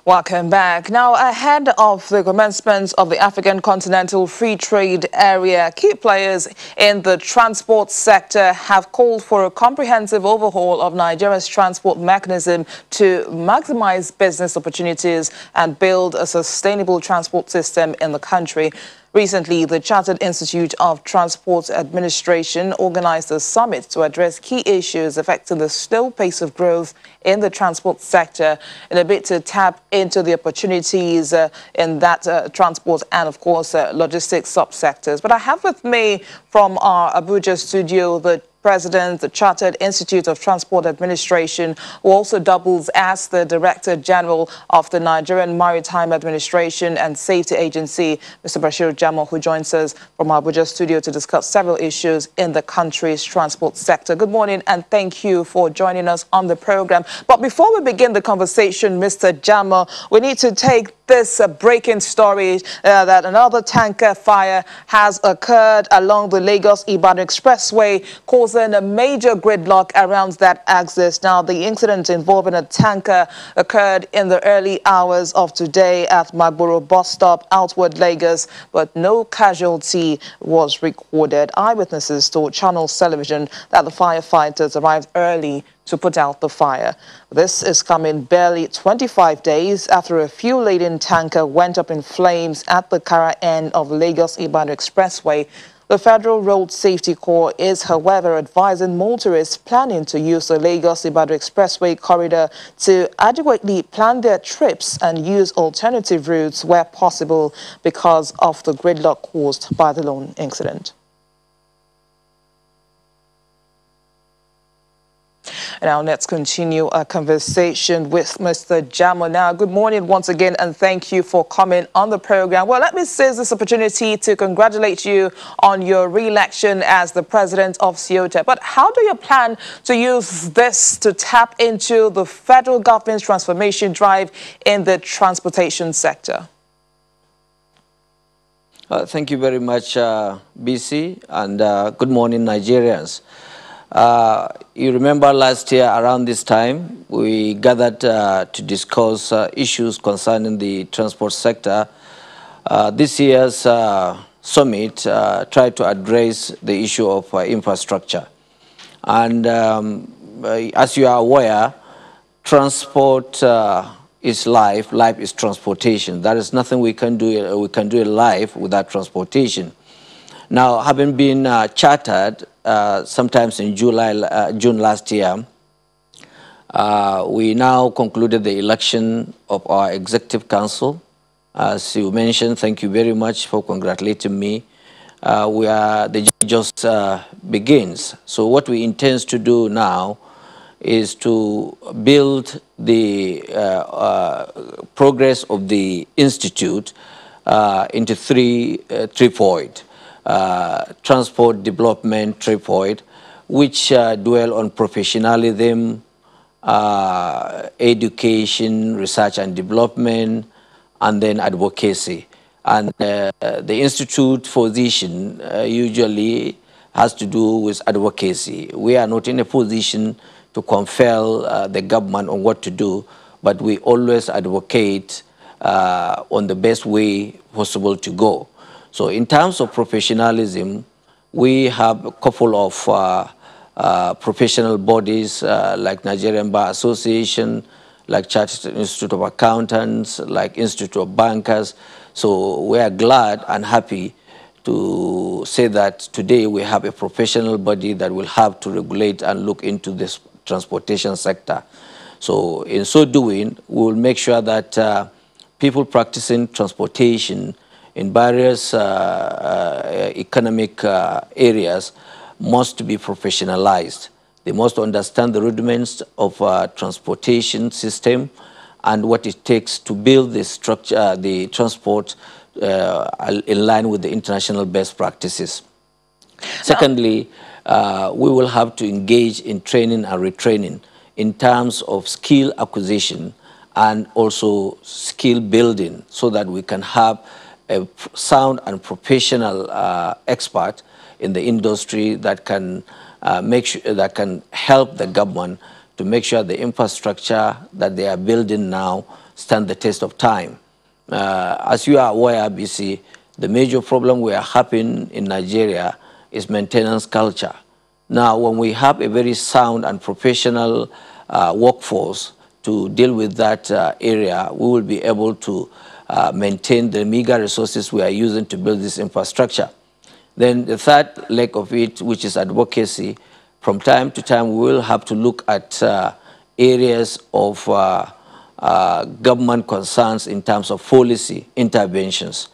Welcome back. Now, ahead of the commencement of the African Continental Free Trade Area, key players in the transport sector have called for a comprehensive overhaul of Nigeria's transport mechanism to maximize business opportunities and build a sustainable transport system in the country. Recently, the Chartered Institute of Transport Administration organized a summit to address key issues affecting the slow pace of growth in the transport sector in a bid to tap into the opportunities in that transport and, of course, logistics subsectors. But I have with me from our Abuja studio the President, the Chartered Institute of Transport Administration, who also doubles as the Director General of the Nigerian Maritime Administration and Safety Agency, Mr. Bashir Jamo, who joins us from our Abuja studio to discuss several issues in the country's transport sector. Good morning and thank you for joining us on the program. But before we begin the conversation, Mr. Jamo, we need to take this breaking story that another tanker fire has occurred along the Lagos-Ibadan Expressway, causing a major gridlock around that axis. Now, the incident involving a tanker occurred in the early hours of today at Magboro bus stop, outward Lagos, but no casualty was recorded. Eyewitnesses told Channel Television that the firefighters arrived early to put out the fire. This is coming barely 25 days after a fuel-laden tanker went up in flames at the Kara end of Lagos-Ibadan Expressway. The Federal Road Safety Corps is, however, advising motorists planning to use the Lagos-Ibadan Expressway corridor to adequately plan their trips and use alternative routes where possible because of the gridlock caused by the lone incident. Now, let's continue our conversation with Mr. Jamo. Now, good morning once again, and thank you for coming on the program. Well, let me seize this opportunity to congratulate you on your re-election as the president of CITA. But how do you plan to use this to tap into the federal government's transformation drive in the transportation sector? Thank you very much, BC, and good morning, Nigerians. You remember last year around this time, we gathered to discuss issues concerning the transport sector. This year's summit tried to address the issue of infrastructure. And as you are aware, transport is life, life is transportation. There is nothing we can do in life without transportation. Now, having been chartered sometimes in June last year, we now concluded the election of our Executive Council. As you mentioned, thank you very much for congratulating me. The just begins. So what we intend to do now is to build the progress of the Institute into three-fold. Transport development tripod, which dwell on professionalism, education, research and development, and then advocacy. And the Institute position usually has to do with advocacy. We are not in a position to compel the government on what to do, but we always advocate on the best way possible to go. So in terms of professionalism, we have a couple of professional bodies like Nigerian Bar Association, like Chartered Institute of Accountants, like Institute of Bankers. So we are glad and happy to say that today we have a professional body that will have to regulate and look into this transportation sector. So in so doing, we will make sure that people practicing transportation in various economic areas must be professionalized. They must understand the rudiments of transportation system and what it takes to build the structure, the transport in line with the international best practices. Secondly, we will have to engage in training and retraining in terms of skill acquisition and also skill building so that we can have a sound and professional expert in the industry that can that can help the government to make sure the infrastructure that they are building now stand the test of time. As you are aware, BC, the major problem we are having in Nigeria is maintenance culture. Now, when we have a very sound and professional workforce to deal with that area, we will be able to maintain the meager resources we are using to build this infrastructure. Then the third leg of it, which is advocacy, from time to time we will have to look at areas of government concerns in terms of policy interventions,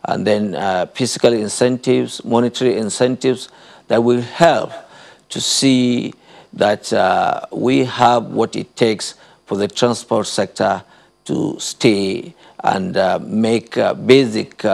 and then fiscal incentives, monetary incentives that will help to see that we have what it takes for the transport sector to stay and make basic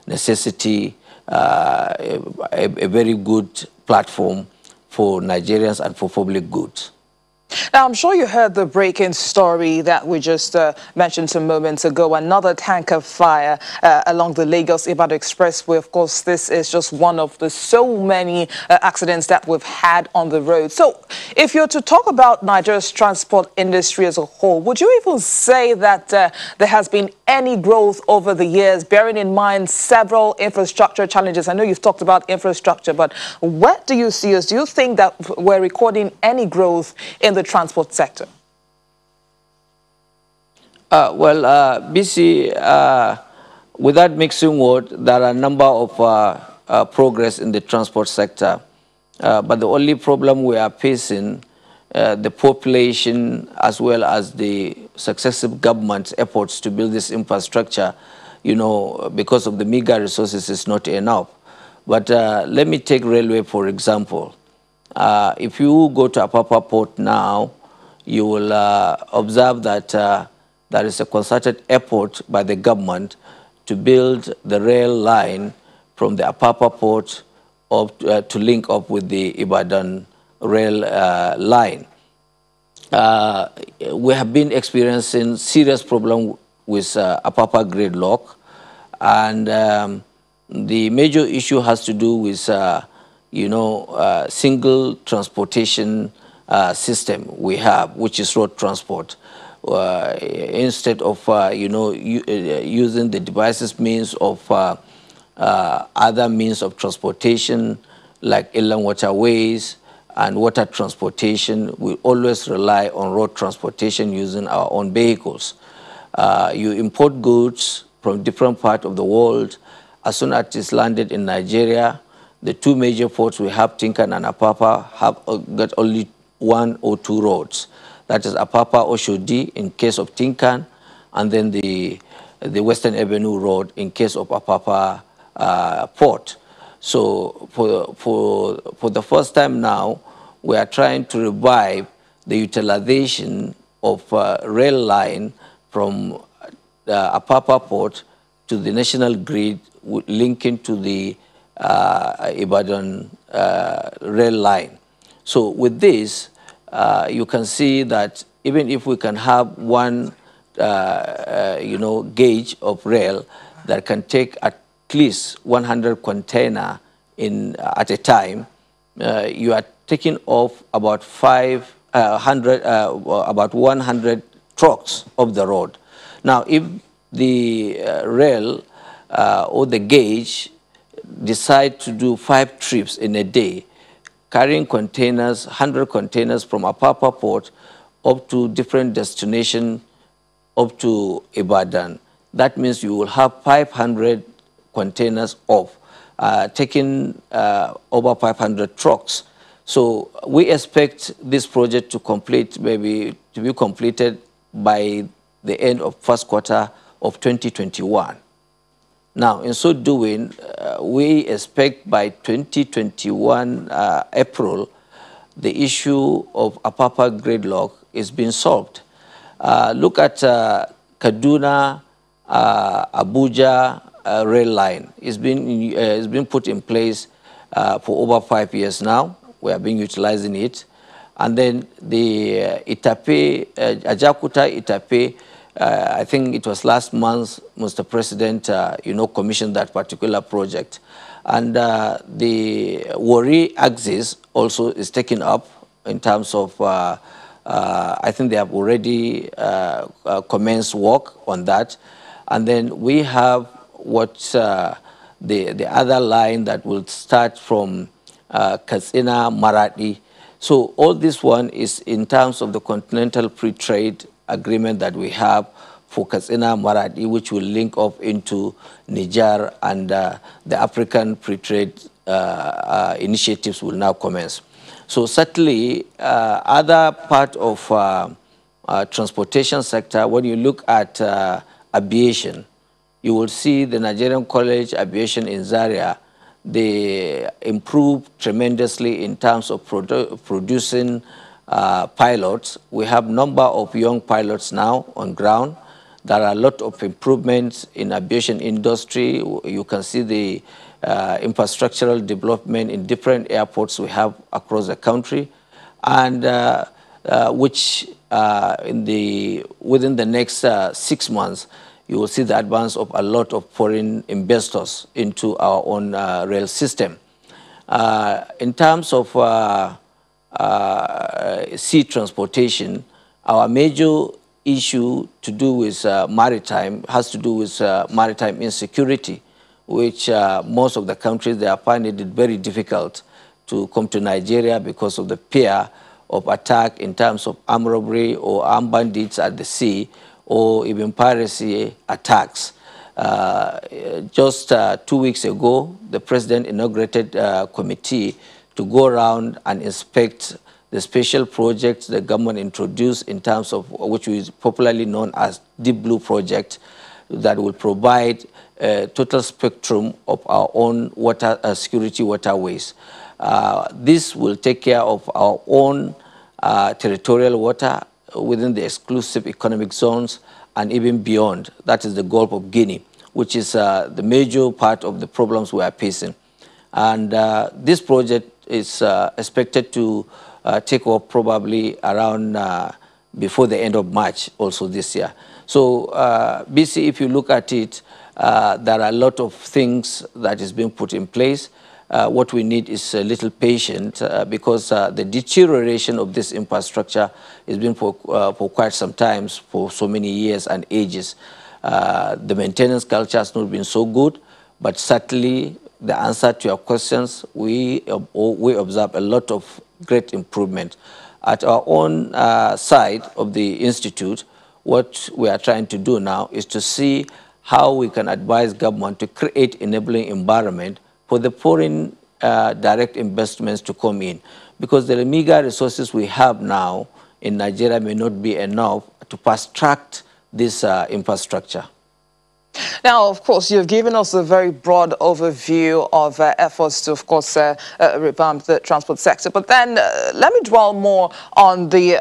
necessity a very good platform for Nigerians and for public goods. Now, I'm sure you heard the breaking story that we just mentioned some moments ago. Another tanker fire along the Lagos-Ibadan Expressway. Of course, this is just one of the so many accidents that we've had on the road. So if you're to talk about Nigeria's transport industry as a whole, would you even say that there has been any growth over the years, bearing in mind several infrastructure challenges? I know you've talked about infrastructure, but what do you see as, do you think that we're recording any growth in the transport sector? BC, without mixing words, there are a number of progress in the transport sector. But the only problem we are facing, the population as well as the successive government's efforts to build this infrastructure, you know, because of the meager resources, is not enough. But let me take railway, for example. If you go to Apapa Port now, you will observe that there is a concerted effort by the government to build the rail line from the Apapa Port up, to link up with the Ibadan rail line. We have been experiencing serious problem with Apapa gridlock, and the major issue has to do with single transportation system we have, which is road transport. Instead of using the devices means of other means of transportation like inland waterways and water transportation, we always rely on road transportation using our own vehicles. You import goods from different parts of the world. As soon as it's landed in Nigeria, the two major ports we have, Tinkan and Apapa, have got only one or two roads. That is Apapa Oshodi in case of Tinkan, and then the Western Avenue Road in case of Apapa Port. So for the first time now, we are trying to revive the utilization of rail line from Apapa Port to the national grid, linking to the Ibadan rail line. So with this, you can see that even if we can have one, gauge of rail that can take at least 100 container at a time, you are taking off about 100 trucks off the road. Now, if the rail or the gauge decide to do 5 trips in a day, carrying containers, 100 containers from Apapa Port up to different destinations up to Ibadan, that means you will have 500 containers off, taking over 500 trucks. So we expect this project to be completed by the end of first quarter of 2021. Now, in so doing, we expect by 2021 April, the issue of Apapa gridlock is being solved. Look at Kaduna, Abuja rail line. It's been put in place for over 5 years now. We have been utilizing it. And then the Itape, Ajakuta Itape, I think it was last month, Mr. President, commissioned that particular project. And the Warri axis also is taken up in terms of I think they have already commenced work on that. And then we have what the other line that will start from Katsina, Maradi. So all this one is in terms of the Continental Free Trade Agreement that we have for Katsina, Maradi, which will link up into Niger, and the African Free Trade initiatives will now commence. So certainly, other part of transportation sector, when you look at aviation, you will see the Nigerian College Aviation in Zaria. They improved tremendously in terms of producing pilots. We have number of young pilots now on ground. There are a lot of improvements in aviation industry. You can see the infrastructural development in different airports we have across the country, and which within the next 6 months, you will see the advance of a lot of foreign investors into our own rail system. In terms of sea transportation, our major issue to do with maritime has to do with maritime insecurity, which most of the countries, they are finding it very difficult to come to Nigeria because of the fear of attack in terms of armed robbery or armed bandits at the sea, or even piracy attacks. Just 2 weeks ago, the president inaugurated a committee to go around and inspect the special projects the government introduced in terms of which is popularly known as Deep Blue Project, that will provide a total spectrum of our own water security waterways. This will take care of our own territorial water within the exclusive economic zones and even beyond. That is the Gulf of Guinea, which is the major part of the problems we are facing. And this project is expected to take off probably around before the end of March also this year. So BC, if you look at it, there are a lot of things that is being put in place. What we need is a little patience because the deterioration of this infrastructure has been for quite some time, for so many years and ages. The maintenance culture has not been so good, but certainly the answer to your questions, we observe a lot of great improvement. At our own side of the institute, what we are trying to do now is to see how we can advise government to create enabling environment for the foreign direct investments to come in, because the meager resources we have now in Nigeria may not be enough to fast-track this infrastructure. Now, of course, you've given us a very broad overview of efforts to, of course, revamp the transport sector. But then let me dwell more on the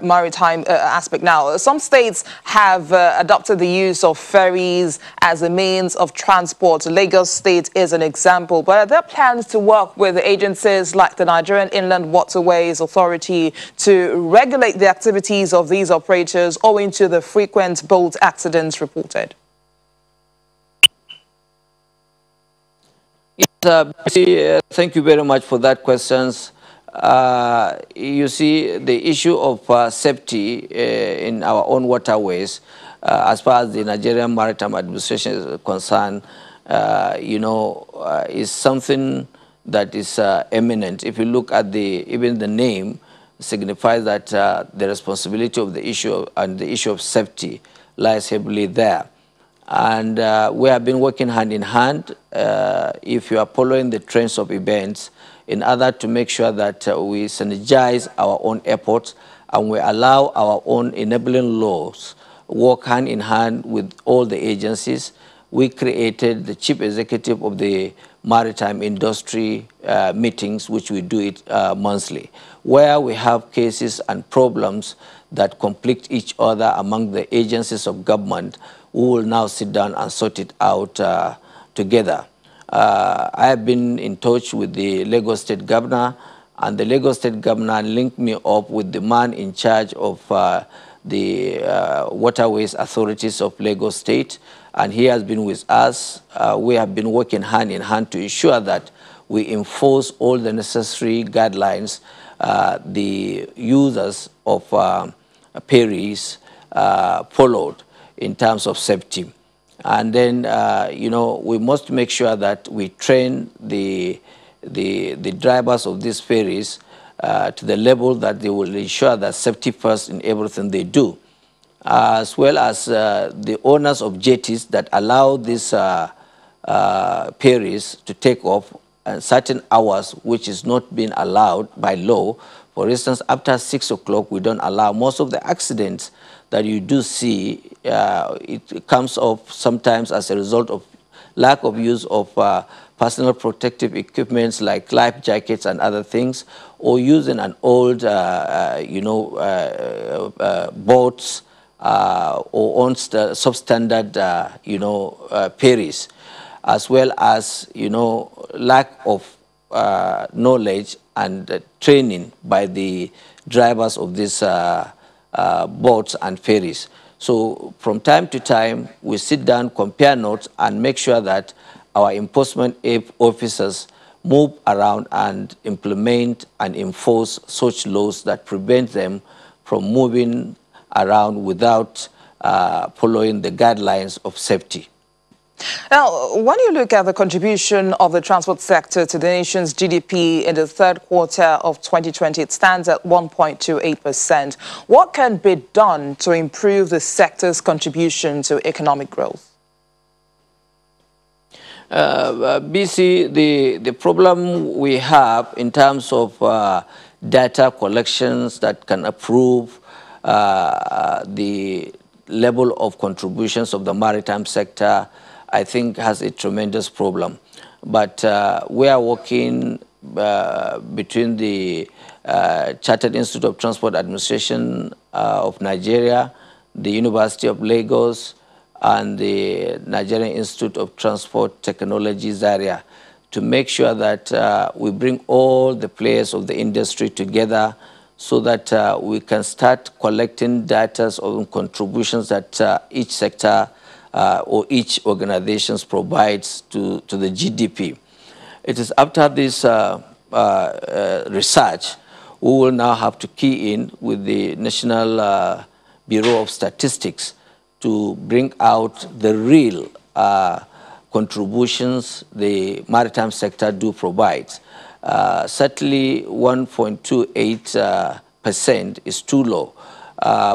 maritime aspect now. Some states have adopted the use of ferries as a means of transport. Lagos State is an example. But are there plans to work with agencies like the Nigerian Inland Waterways Authority to regulate the activities of these operators owing to the frequent boat accidents reported? Thank you very much for that questions. You see, the issue of safety in our own waterways, as far as the Nigerian Maritime Administration is concerned, is something that is eminent. If you look at even the name, signifies that the responsibility of the issue and the issue of safety lies heavily there. And we have been working hand in hand, if you are following the trends of events, in order to make sure that we synergize our own efforts and we allow our own enabling laws work hand in hand with all the agencies. We created the chief executive of the maritime industry meetings, which we do it monthly, where we have cases and problems that conflict each other among the agencies of government. We will now sit down and sort it out together. I have been in touch with the Lagos State Governor, and the Lagos State Governor linked me up with the man in charge of the waterways authorities of Lagos State, and he has been with us. We have been working hand in hand to ensure that we enforce all the necessary guidelines the users of ferries followed in terms of safety. And then, we must make sure that we train the drivers of these ferries to the level that they will ensure that safety first in everything they do, as well as the owners of jetties that allow these ferries to take off at certain hours, which is not being allowed by law. For instance, after 6 o'clock, we don't allow. Most of the accidents that you do see, it comes off sometimes as a result of lack of use of personal protective equipments like life jackets and other things, or using an old, boats or on substandard, ferries, as well as, lack of knowledge and training by the drivers of these boats and ferries. So from time to time, we sit down, compare notes, and make sure that our enforcement officers move around and implement and enforce such laws that prevent them from moving around without following the guidelines of safety. Now, when you look at the contribution of the transport sector to the nation's GDP in the third quarter of 2020, it stands at 1.28%. What can be done to improve the sector's contribution to economic growth? BC, the problem we have in terms of data collections that can approve the level of contributions of the maritime sector, I think, has a tremendous problem. But we are working between the Chartered Institute of Transport Administration of Nigeria, the University of Lagos, and the Nigerian Institute of Transport Technology, Zaria, to make sure that we bring all the players of the industry together so that we can start collecting data on contributions that each sector or each organization provides to the GDP. It is after this research, we will now have to key in with the National Bureau of Statistics to bring out the real contributions the maritime sector do provide. Certainly 1.28% is too low.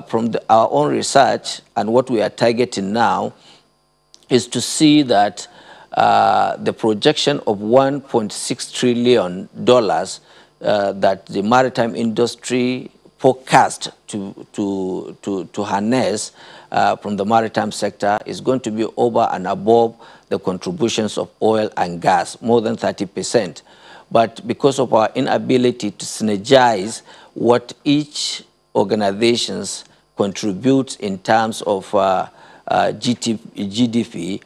From our own research and what we are targeting now is to see that the projection of $1.6 trillion that the maritime industry forecast to harness from the maritime sector is going to be over and above the contributions of oil and gas, more than 30%. But because of our inability to synergize what each organizations contribute in terms of GDP,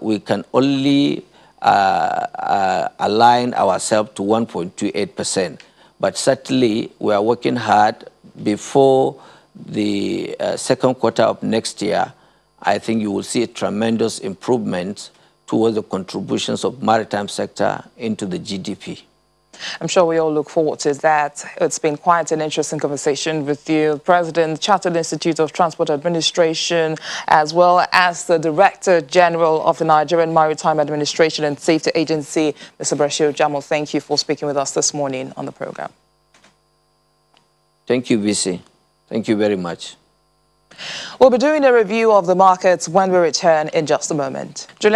we can only align ourselves to 1.28%. But certainly, we are working hard. Before the second quarter of next year, I think you will see a tremendous improvement towards the contributions of maritime sector into the GDP. I'm sure we all look forward to that. It's been quite an interesting conversation with you, President, Chartered Institute of Transport Administration, as well as the Director General of the Nigerian Maritime Administration and Safety Agency, Mr. Bashir Jamal. Thank you for speaking with us this morning on the program. Thank you, VC. Thank you very much. We'll be doing a review of the markets when we return in just a moment.